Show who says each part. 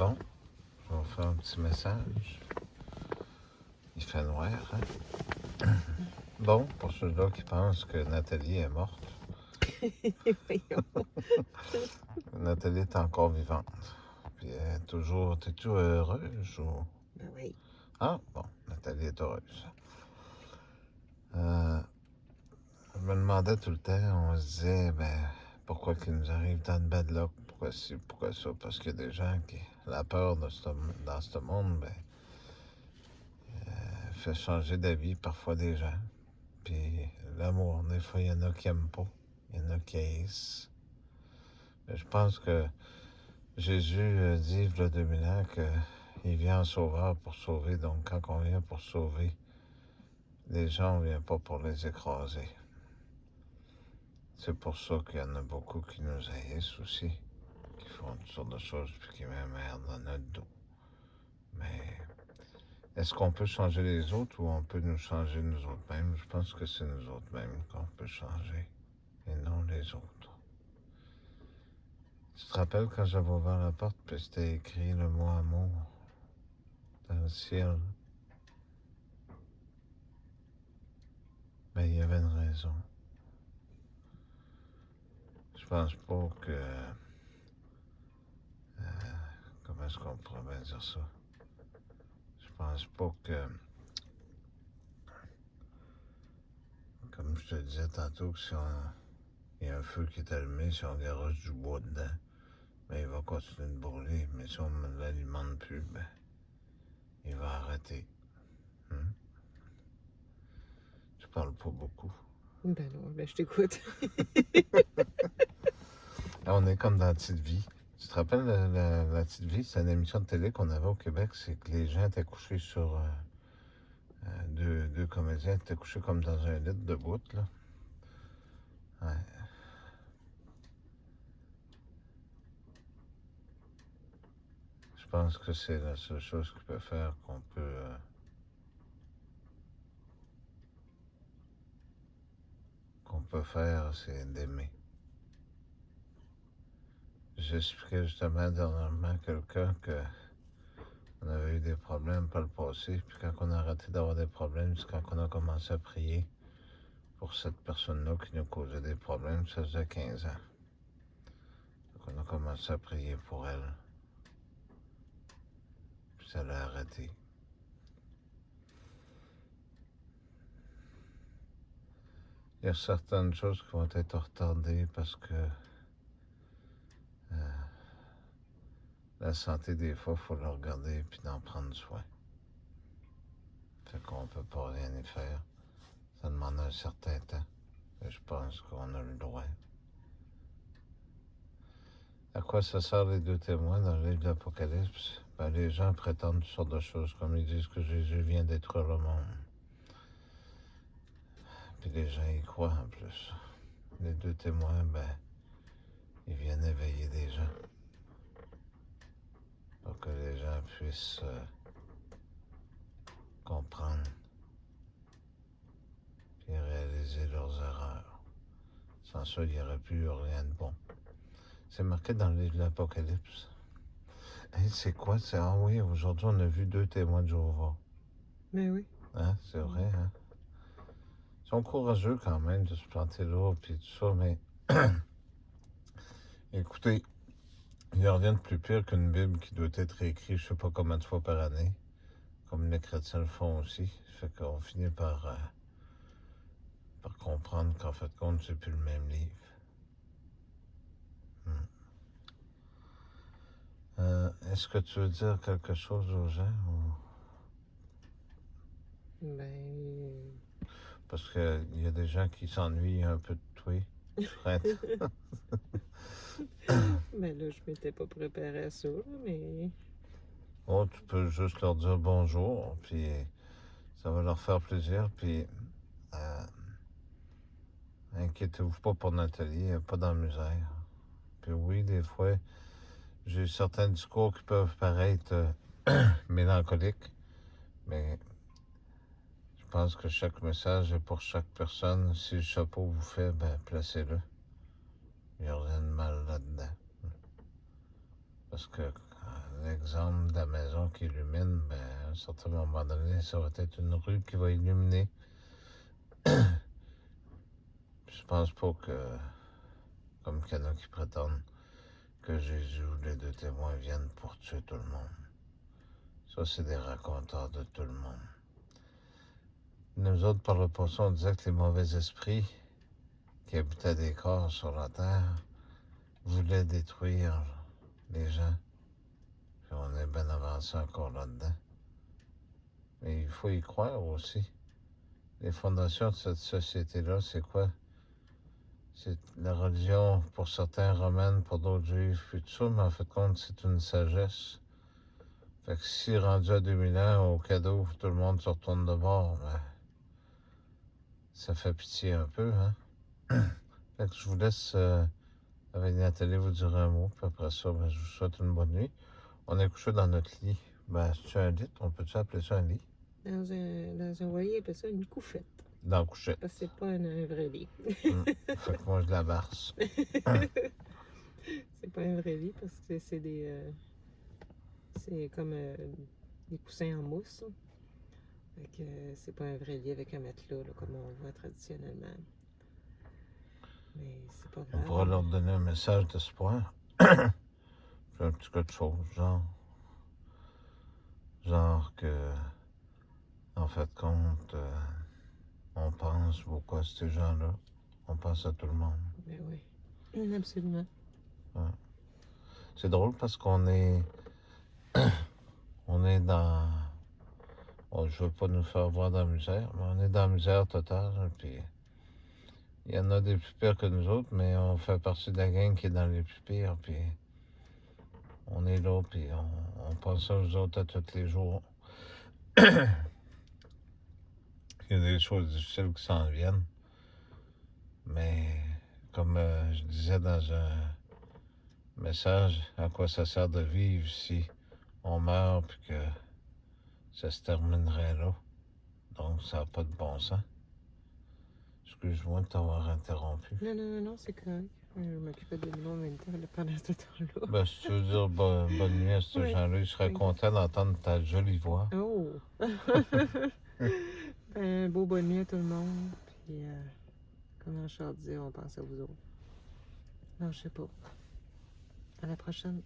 Speaker 1: Bon, je vais vous faire un petit message. Il fait noir, hein? Bon, pour ceux-là qui pensent que Nathalie est morte, Nathalie est encore vivante. Puis elle est toujours... T'es-tu heureuse ou...
Speaker 2: Ben oui.
Speaker 1: Ah, bon, Nathalie est heureuse. Je me demandais tout le temps, on se disait, pourquoi qu'il nous arrive tant de bad luck? Pourquoi ci, pourquoi ça? Parce qu'il y a des gens qui... La peur dans ce monde, fait changer d'avis parfois des gens. Puis l'amour, des fois, il y en a qui n'aiment pas. Il y en a qui haïssent. Mais je pense que Jésus dit, il y a 2000 ans, qu'il vient en sauveur pour sauver. Donc, quand on vient pour sauver les gens, on ne vient pas pour les écraser. C'est pour ça qu'il y en a beaucoup qui nous haïssent aussi, qui font toutes sortes de choses, puis qui mettent merde dans notre dos. Mais est-ce qu'on peut changer les autres ou on peut nous changer nous autres mêmes? Je pense que c'est nous autres mêmes qu'on peut changer et non les autres. Tu te rappelles quand j'avais ouvert la porte puis c'était écrit le mot amour dans le ciel? Mais il y avait une raison. Je pense pas que... comment est-ce qu'on pourrait bien dire ça? Je pense pas que... Comme je te disais tantôt, que si il y a un feu qui est allumé, si on garoche du bois dedans, il va continuer de brûler. Mais si on ne l'alimente plus, il va arrêter. Tu parles pas beaucoup.
Speaker 2: Ben non, je t'écoute.
Speaker 1: Là, on est comme dans la petite vie. Tu te rappelles la petite vie? C'est une émission de télé qu'on avait au Québec. C'est que les gens étaient couchés sur... deux comédiens étaient couchés comme dans un lit de bout, là. Ouais. Je pense que c'est la seule chose qui peut faire qu'on peut faire, c'est d'aimer. J'expliquais justement dernièrement à quelqu'un que on avait eu des problèmes par le passé, puis quand on a arrêté d'avoir des problèmes, c'est quand on a commencé à prier pour cette personne-là qui nous causait des problèmes, ça faisait 15 ans. Donc on a commencé à prier pour elle. Puis ça l'a arrêté. Il y a certaines choses qui vont être retardées parce que la santé, des fois, il faut la regarder et puis d'en prendre soin. Fait qu'on peut pas rien y faire. Ça demande un certain temps. Et je pense qu'on a le droit. À quoi ça sert les deux témoins dans le livre de l'Apocalypse? Les gens prétendent toutes sortes de choses, comme ils disent que Jésus vient détruire le monde. Puis les gens y croient en plus. Les deux témoins, ils viennent éveiller des gens. Pour que les gens puissent comprendre et réaliser leurs erreurs. Sans ça, il n'y aurait plus rien de bon. C'est marqué dans le livre de l'Apocalypse. Hey, c'est quoi? Ah oui, aujourd'hui, on a vu deux témoins de Jéhovah.
Speaker 2: Mais oui.
Speaker 1: Hein? C'est vrai, hein? Ils sont courageux quand même de se planter là, puis tout ça, mais... Écoutez, il n'y a rien de plus pire qu'une Bible qui doit être réécrite je sais pas combien de fois par année, comme les chrétiens le font aussi. Ça fait qu'on finit par comprendre qu'en fait compte, c'est plus le même livre. Est-ce que tu veux dire quelque chose aux gens?
Speaker 2: Ben...
Speaker 1: Parce qu'il y a des gens qui s'ennuient un peu de toi.
Speaker 2: Ben là, je m'étais pas préparée à ça, mais...
Speaker 1: Oh, tu peux juste leur dire bonjour, puis ça va leur faire plaisir, puis inquiétez-vous pas pour Nathalie, elle n'est pas dans la misère. Puis oui, des fois, j'ai certains discours qui peuvent paraître mélancoliques, mais je pense que chaque message est pour chaque personne. Si le chapeau vous fait, placez-le. Il n'y a rien de mal là-dedans. Parce que l'exemple de la maison qui illumine, ben, à un certain moment donné, ça va être une rue qui va illuminer. Je pense pas que, comme qu'il y en a qui prétendent, que Jésus ou les deux témoins viennent pour tuer tout le monde. Ça, c'est des raconteurs de tout le monde. Nous autres, par le passé, on disait que les mauvais esprits qui habitaient des corps sur la terre voulaient détruire les gens. Puis on est bien avancé encore là-dedans. Mais il faut y croire aussi. Les fondations de cette société-là, c'est quoi? C'est la religion, pour certains romaine, pour d'autres juifs, puis tout ça, mais en fait, compte, c'est une sagesse. Fait que si rendu à 2000 ans, au cadeau, tout le monde se retourne de bord, ben, ça fait pitié un peu, hein? Fait que je vous laisse avec Nathalie vous dire un mot, puis après ça, ben, je vous souhaite une bonne nuit. On est couché dans notre lit. Ben, c'est un lit, on peut-tu appeler ça un lit?
Speaker 2: Dans un voilier, appelle ça une couchette.
Speaker 1: Dans la couchette.
Speaker 2: Parce que c'est pas un vrai lit.
Speaker 1: Fait que moi, je la barce.
Speaker 2: C'est pas un vrai lit parce que c'est des. C'est comme des coussins en mousse. Fait que c'est pas un vrai lit avec un matelas, là, comme on voit traditionnellement. Mais c'est pas
Speaker 1: On
Speaker 2: grave.
Speaker 1: pourra leur donner un message d'espoir. Puis un petit quelque chose, genre que, en fait, compte, on pense beaucoup à ces gens-là. On pense à tout le monde.
Speaker 2: Ben oui, absolument.
Speaker 1: Ouais. C'est drôle parce qu'on est, on est dans, bon, je veux pas nous faire voir dans la misère, mais on est dans la misère totale. Puis il y en a des plus pires que nous autres, mais on fait partie de la gang qui est dans les plus pires. Puis on est là, puis on pense aux autres à tous les jours. Il y a des choses difficiles qui s'en viennent. Mais comme je disais dans un message, à quoi ça sert de vivre si on meurt puis que ça se terminerait là? Donc ça n'a pas de bon sens. Excuse-moi de t'avoir interrompu.
Speaker 2: Non, c'est correct. Je m'occupais de nous en même temps pendant ce temps-là.
Speaker 1: Ben, si tu veux dire bonne nuit à ces gens-là, ils seraient contents d'entendre ta jolie voix.
Speaker 2: Oh! Ben, beau bonne nuit à tout le monde. Puis, comme Richard disait, on pense à vous autres. Non, je sais pas. À la prochaine.